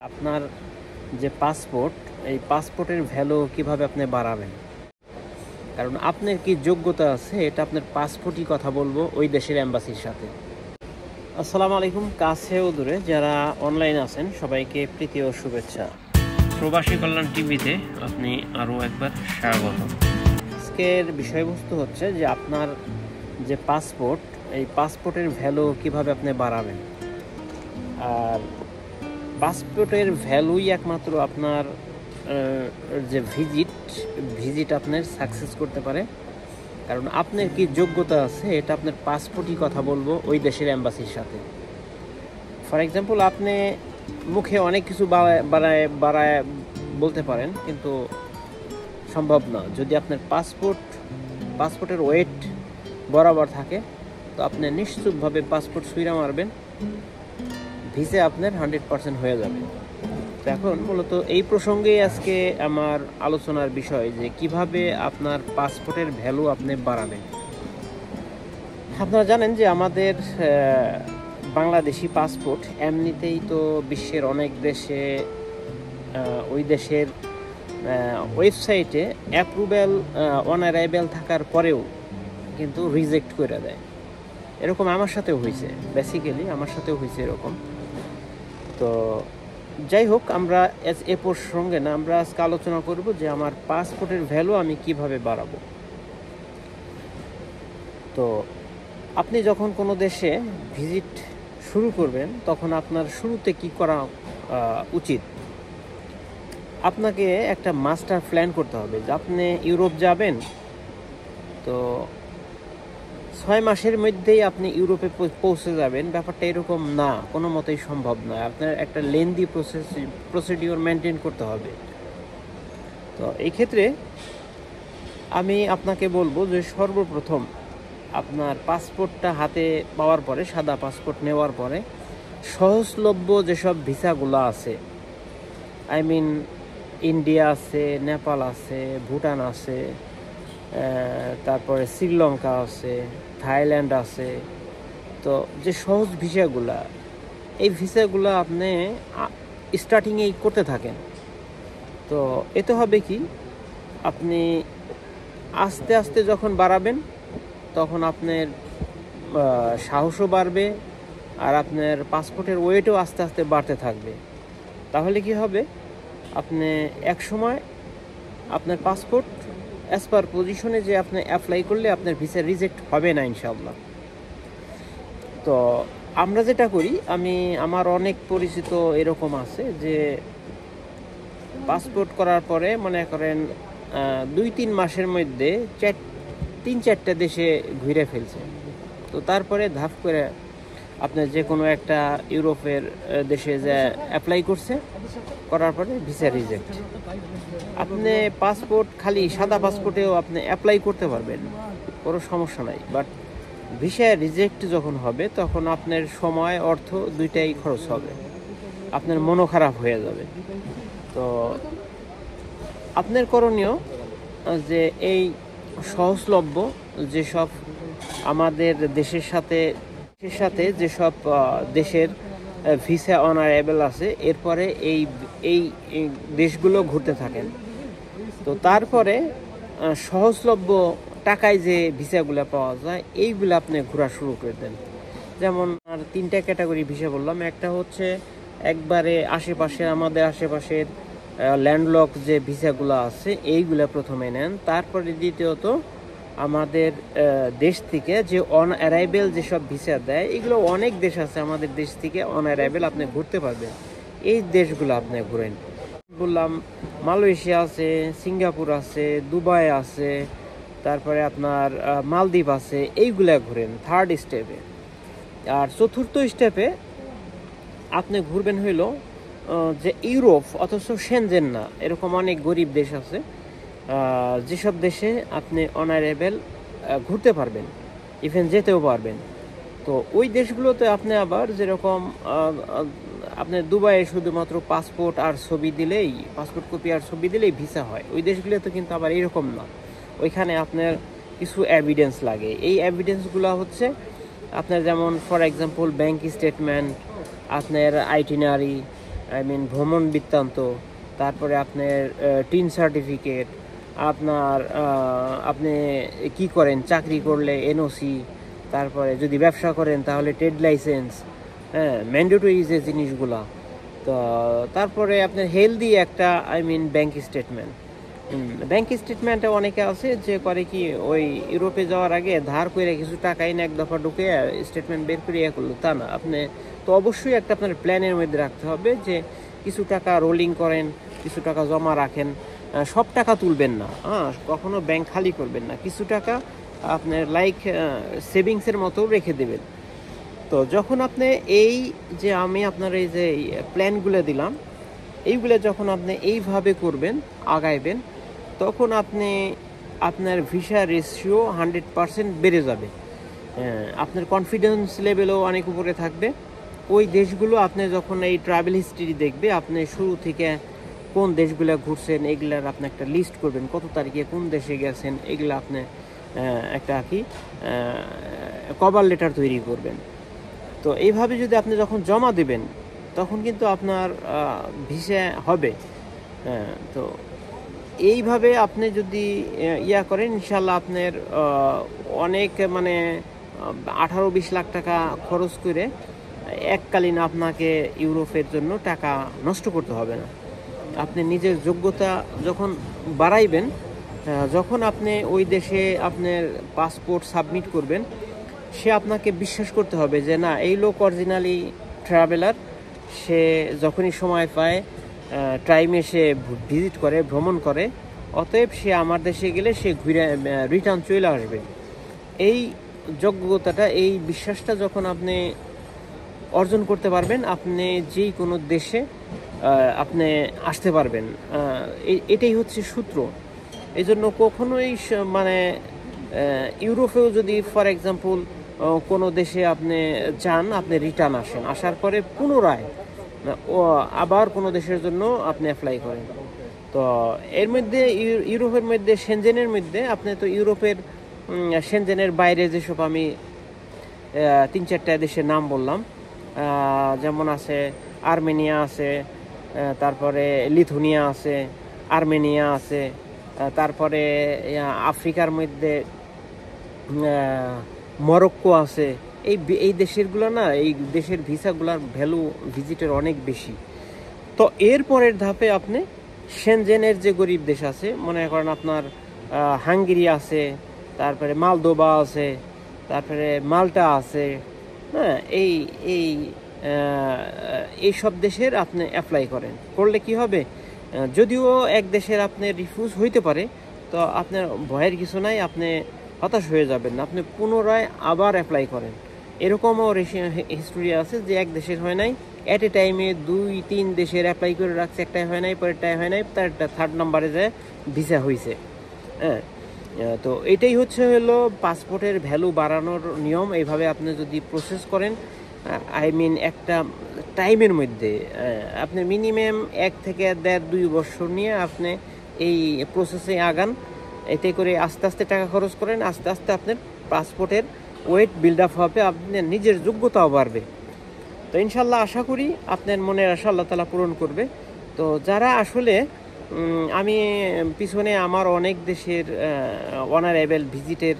আপনার যে পাসপোর্ট, এই পাসপোর্টের ভ্যালু কিভাবে আপনি বাড়াবেন, কারণ আপনার কি যোগ্যতা আছে এটা আপনার পাসপোর্টই কথা বলবো ওই দেশের এম্বাসির সাথে। আসসালামু আলাইকুম, কাছে ও দূরে যারা অনলাইন আছেন সবাইকে প্রীতি ও শুভেচ্ছা। প্রবাসী কল্যাণ টিভিতে আপনি আরও একবার স্বাগত। আজকের বিষয়বস্তু হচ্ছে যে আপনার যে পাসপোর্ট, এই পাসপোর্টের ভ্যালু কিভাবে আপনি বাড়াবেন। আর পাসপোর্টের ভ্যালুই একমাত্র আপনার যে ভিজিট আপনার সাকসেস করতে পারে, কারণ আপনার কি যোগ্যতা আছে এটা আপনার পাসপোর্টই কথা বলবো ওই দেশের এম্বাসির সাথে। ফর এক্সাম্পল, আপনি মুখে অনেক কিছু বাড়ায় বলতে পারেন, কিন্তু সম্ভব না। যদি আপনার পাসপোর্টের ওয়েট বরাবর থাকে তো আপনি নিশ্চিতভাবে পাসপোর্ট সুইরা মারবেন, ভিসা আপনার 100% হয়ে যাবে। তো এখন মূলত এই প্রসঙ্গেই আজকে আমার আলোচনার বিষয় যে কিভাবে আপনার পাসপোর্টের ভ্যালু আপনি বাড়াবেন। আপনারা জানেন যে আমাদের বাংলাদেশি পাসপোর্ট এমনিতেই তো বিশ্বের অনেক দেশে ওই দেশের ওয়েবসাইটে অ্যাপ্রুভেল অন অ্যারাইভেল থাকার পরেও কিন্তু রিজেক্ট করে দেয়। এরকম আমার সাথেও হয়েছে, বেসিক্যালি আমার সাথেও হয়েছে এরকম। তো যাই হোক, আমরা এ প্রসঙ্গে না, আমরা আজকে আলোচনা করব যে আমার পাসপোর্টের ভ্যালু আমি কিভাবে বাড়াবো। তো আপনি যখন কোনো দেশে ভিজিট শুরু করবেন তখন আপনার শুরুতে কি করা উচিত, আপনাকে একটা মাস্টার প্ল্যান করতে হবে যে আপনি ইউরোপ যাবেন। তো 6 মাসের মধ্যেই আপনি ইউরোপে পৌঁছে যাবেন, ব্যাপারটা এরকম না, কোনো মতেই সম্ভব নয়। আপনার একটা লেন্দি প্রসিডিওর মেনটেন করতে হবে। তো এই ক্ষেত্রে আমি আপনাকে বলবো যে সর্বপ্রথম আপনার পাসপোর্টটা হাতে পাওয়ার পরে, সাদা পাসপোর্ট নেওয়ার পরে সহজলভ্য যেসব ভিসাগুলো আছে, আই মিন ইন্ডিয়া আছে, নেপাল আছে, ভুটান আছে, তারপরে শ্রীলঙ্কা আছে, থাইল্যান্ড আছে। তো যে সহজ ভিসাগুলা, এই ভিসাগুলো আপনি স্টার্টিংয়েই করতে থাকেন। তো এতে হবে কি, আপনি আস্তে আস্তে যখন বাড়াবেন তখন আপনার সাহসও বাড়বে, আর আপনার পাসপোর্টের ওয়েটও আস্তে আস্তে বাড়তে থাকবে। তাহলে কি হবে, আপনি এক সময় আপনার পাসপোর্ট অ্যাজ পার পজিশনে যে আপনি অ্যাপ্লাই করলে আপনার ভিসা রিজেক্ট হবে না ইনশাআল্লাহ। তো আমরা যেটা করি, আমার অনেক পরিচিত এরকম আছে যে পাসপোর্ট করার পরে মনে করেন 2-3 মাসের মধ্যে 3-4টা দেশে ঘুরে ফেলছে। তো তারপরে ধাপ করে আপনার যে কোনো একটা ইউরোপের দেশে যে অ্যাপ্লাই করছে, করার পরে ভিসা রিজেক্ট। আপনি পাসপোর্ট খালি সাদা পাসপোর্টেও আপনি অ্যাপ্লাই করতে পারবেন, কোনো সমস্যা নাই, বাট ভিসা রিজেক্ট যখন হবে তখন আপনার সময় অর্থ দুইটাই খরচ হবে, আপনার মনও খারাপ হয়ে যাবে। তো আপনার করণীয় যে এই সহজলভ্য যেসব আমাদের দেশের সাথে যেসব দেশের ভিসা অন অ্যারাইভেল আছে, এরপরে এই দেশগুলো ঘুরতে থাকেন। তো তারপরে সহজলভ্য টাকায় যে ভিসাগুলো পাওয়া যায় এইগুলো আপনি ঘোরা শুরু করে দেন। যেমন আর 3টা ক্যাটাগরি ভিসা বললাম। একটা হচ্ছে একবারে আমাদের আশেপাশের ল্যান্ডলক যে ভিসাগুলো আছে এইগুলো প্রথমে নেন। তারপরে দ্বিতীয়ত আমাদের দেশ থেকে যে অন অ্যারাইভেল যেসব ভিসা দেয়, এগুলো অনেক দেশ আছে আমাদের দেশ থেকে অন অ্যারাইভেল আপনি ঘুরতে পারবেন, এই দেশগুলো আপনি ঘুরেন। বললাম মালয়েশিয়া আছে, সিঙ্গাপুর আছে, দুবাই আছে, তারপরে আপনার মালদ্বীপ আছে, এইগুলা ঘুরেন 3rd স্টেপে। আর 4র্থ স্টেপে আপনি ঘুরবেন হইল যে ইউরোপ অথচ সেনজেন না, এরকম অনেক গরিব দেশ আছে যেসব দেশে আপনি অন অ্যারাইভেল ঘুরতে পারবেন, ইভেন যেতেও পারবেন। তো ওই দেশগুলোতে আপনি আবার যেরকম আপনার দুবাইয়ে শুধুমাত্র পাসপোর্ট কপি আর ছবি দিলেই ভিসা হয়, ওই দেশগুলোতে কিন্তু আবার এরকম না। ওইখানে আপনার কিছু এভিডেন্স লাগে। এই এভিডেন্সগুলো হচ্ছে আপনার, যেমন ফর এক্সাম্পল ব্যাংক স্টেটমেন্ট, আপনার আইটিনারি, ভ্রমণ বৃত্তান্ত, তারপরে আপনার টিন সার্টিফিকেট, আপনার আপনি কি করেন, চাকরি করলে এনওসি, তারপরে যদি ব্যবসা করেন তাহলে ট্রেড লাইসেন্স, হ্যাঁ, ম্যান্ডেটরি যে জিনিসগুলা। তো তারপরে আপনার হেলদি একটা ব্যাংক স্টেটমেন্ট। ব্যাংক স্টেটমেন্টে অনেকে আছে যে করে কি, ওই ইউরোপে যাওয়ার আগে ধার করে কিছু টাকা এনে এক দফা ঢুকে স্টেটমেন্ট বের করে করলো, তা না। আপনি তো অবশ্যই একটা আপনার প্ল্যানের মধ্যে রাখতে হবে যে কিছু টাকা রোলিং করেন, কিছু টাকা জমা রাখেন, সব টাকা তুলবেন না, কখনো ব্যাংক খালি করবেন না, কিছু টাকা আপনার লাইক সেভিংসের মতো রেখে দেবেন। তো যখন আপনি এই যে আমি আপনার এই যে প্ল্যানগুলো দিলাম, এইগুলো যখন আপনি এইভাবে করবেন, আগাইবেন, তখন আপনি আপনার ভিসা রেশিও 100% বেড়ে যাবে। আপনার কনফিডেন্স লেভেলও অনেক উপরে থাকবে। ওই দেশগুলো আপনি যখন এই ট্রাভেল হিস্ট্রি দেখবে, আপনি শুরু থেকে কোন দেশগুলো ঘুরছেন এগুলার আপনি একটা লিস্ট করবেন, কত তারিখে কোন দেশে গেছেন, এগুলো আপনি একটা কি কভার লেটার তৈরি করবেন। তো এইভাবে যদি আপনি যখন জমা দেবেন, তখন কিন্তু আপনার ভিসা হবে। তো এইভাবে আপনি যদি ইয়া করেন, ইনশাল্লাহ আপনার অনেক 18-20 লাখ টাকা খরচ করে এককালীন আপনাকে ইউরোপের জন্য টাকা নষ্ট করতে হবে না। আপনি নিজের যোগ্যতা যখন বাড়াইবেন, যখন আপনি ওই দেশে আপনার পাসপোর্ট সাবমিট করবেন, সে আপনাকে বিশ্বাস করতে হবে যে না, এই লোক অরিজিনালি ট্রাভেলার, সে যখনই সময় পায় টাইমে সে ভিজিট করে, ভ্রমণ করে, অতএব সে আমার দেশে গেলে সে ঘুরে রিটার্ন চলে আসবে। এই যোগ্যতাটা, এই বিশ্বাসটা যখন আপনি অর্জন করতে পারবেন, আপনি যেই কোনো দেশে আপনি আসতে পারবেন। এটাই হচ্ছে সূত্র। এই জন্য কখনোই ইউরোপেও যদি ফর এক্সাম্পল কোনো দেশে আপনি যান, আপনি রিটার্ন আসেন, আসার পরে পুনরায় আবার কোনো দেশের জন্য আপনি অ্যাপ্লাই করেন। তো এর মধ্যে ইউরোপের মধ্যে, সেনজেনের মধ্যে, আপনি তো ইউরোপের সেনজেনের বাইরে যেসব আমি 3-4টা দেশের নাম বললাম, যেমন আছে আর্মেনিয়া আছে, তারপরে লিথুনিয়া আছে, আর্মেনিয়া আছে, তারপরে আফ্রিকার মধ্যে মরক্কো আছে। এই দেশেরগুলো না, এই দেশের ভিসাগুলোর ভ্যালু ভিজিটের অনেক বেশি। তো এর পরের ধাপে আপনি সেনজেনের যে গরিব দেশ আছে, মনে করেন আপনার হাঙ্গেরি আছে, তারপরে মালদোভা আছে, তারপরে মাল্টা আছে, হ্যাঁ, এই সব দেশের আপনি অ্যাপ্লাই করেন। করলে কি হবে, যদিও এক দেশের আপনি রিফিউজ হইতে পারে, তো আপনার ভয়ের কিছু নাই, আপনি হতাশ হয়ে যাবেন না, আপনি পুনরায় আবার অ্যাপ্লাই করেন। এরকমও হিস্টোরি আছে যে এক দেশের হয় নাই, অ্যাট এ টাইমে 2-3 দেশের অ্যাপ্লাই করে রাখছে, একটাই হয় নাই, পরেরটাই হয় নাই, তার একটা থার্ড নাম্বারে যায় ভিসা হয়েছে। হ্যাঁ, তো এটাই হলো পাসপোর্টের ভ্যালু বাড়ানোর নিয়ম। এইভাবে আপনি যদি প্রসেস করেন, একটা টাইমের মধ্যে, আপনি মিনিমাম 1 থেকে 1.5-2 বছর নিয়ে আপনি এই প্রসেসে আগান। এতে করে আস্তে আস্তে টাকা খরচ করেন, আস্তে আস্তে আপনার পাসপোর্টের ওয়েট বিল্ড আপ হবে, আপনার নিজের যোগ্যতাও বাড়বে। তো ইনশাল্লাহ আশা করি আপনার মনের আশা আল্লাহ তাআলা পূরণ করবে। তো যারা আসলে আমি পিছনে আমার অনেক দেশের অনারেবল ভিজিটের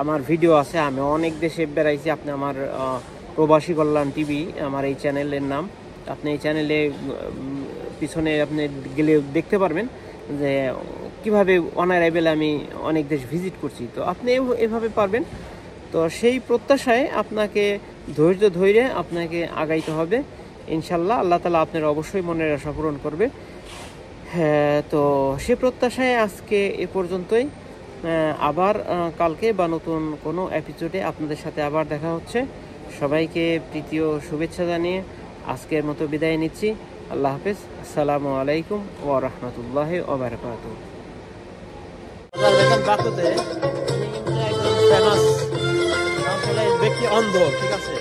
আমার ভিডিও আছে, আমি অনেক দেশে বেড়াইছি। আপনি আমার প্রবাসী কল্যাণ টিভি আমার এই চ্যানেলের নাম, আপনি এই চ্যানেলে পিছনে আপনি গেলে দেখতে পারবেন যে কিভাবে অনারেবল আমি অনেক দেশ ভিজিট করছি। তো আপনি এভাবে পারবেন। তো সেই প্রত্যাশায় আপনাকে ধৈর্য ধরে আপনাকে আগাইতে হবে। ইনশাল্লাহ আল্লাহ তাআলা আপনার অবশ্যই মনের আশা পূরণ করবে। হ্যাঁ, তো সে প্রত্যাশায় আজকে এ পর্যন্তই। আবার কালকে বা নতুন কোনো এপিসোডে আপনাদের সাথে আবার দেখা হচ্ছে। সবাইকে প্রীতীয় শুভেচ্ছা জানিয়ে আজকের মতো বিদায় নিচ্ছি। আল্লাহ হাফেজ। আসসালামু আলাইকুম ওয়া রাহমাতুল্লাহি ওয়া বারাকাতুহু। বাকুতে একজন ফেমাস ব্যক্তি, অন্ধ, ঠিক আছে,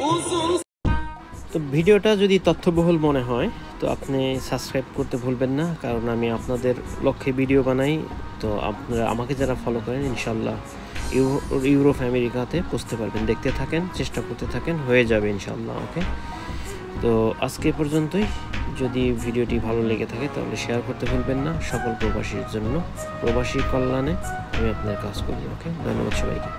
Uzun তো ভিডিওটা যদি তথ্যবহুল মনে হয় তো আপনি সাবস্ক্রাইব করতে ভুলবেন না, কারণ আমি আপনাদের লক্ষ্যে ভিডিও বানাই। তো আপনারা আমাকে যারা ফলো করেন ইনশাল্লাহ ইউরোপ আমেরিকাতে পৌঁছতে পারবেন। দেখতে থাকেন, চেষ্টা করতে থাকেন, হয়ে যাবে ইনশাল্লাহ। ওকে, তো আজকে পর্যন্তই। যদি ভিডিওটি ভালো লেগে থাকে তাহলে শেয়ার করতে ভুলবেন না। সকল প্রবাসীর জন্য, প্রবাসী কল্যাণে আমি আপনার কাজ করি। ওকে, ধন্যবাদ সবাইকে।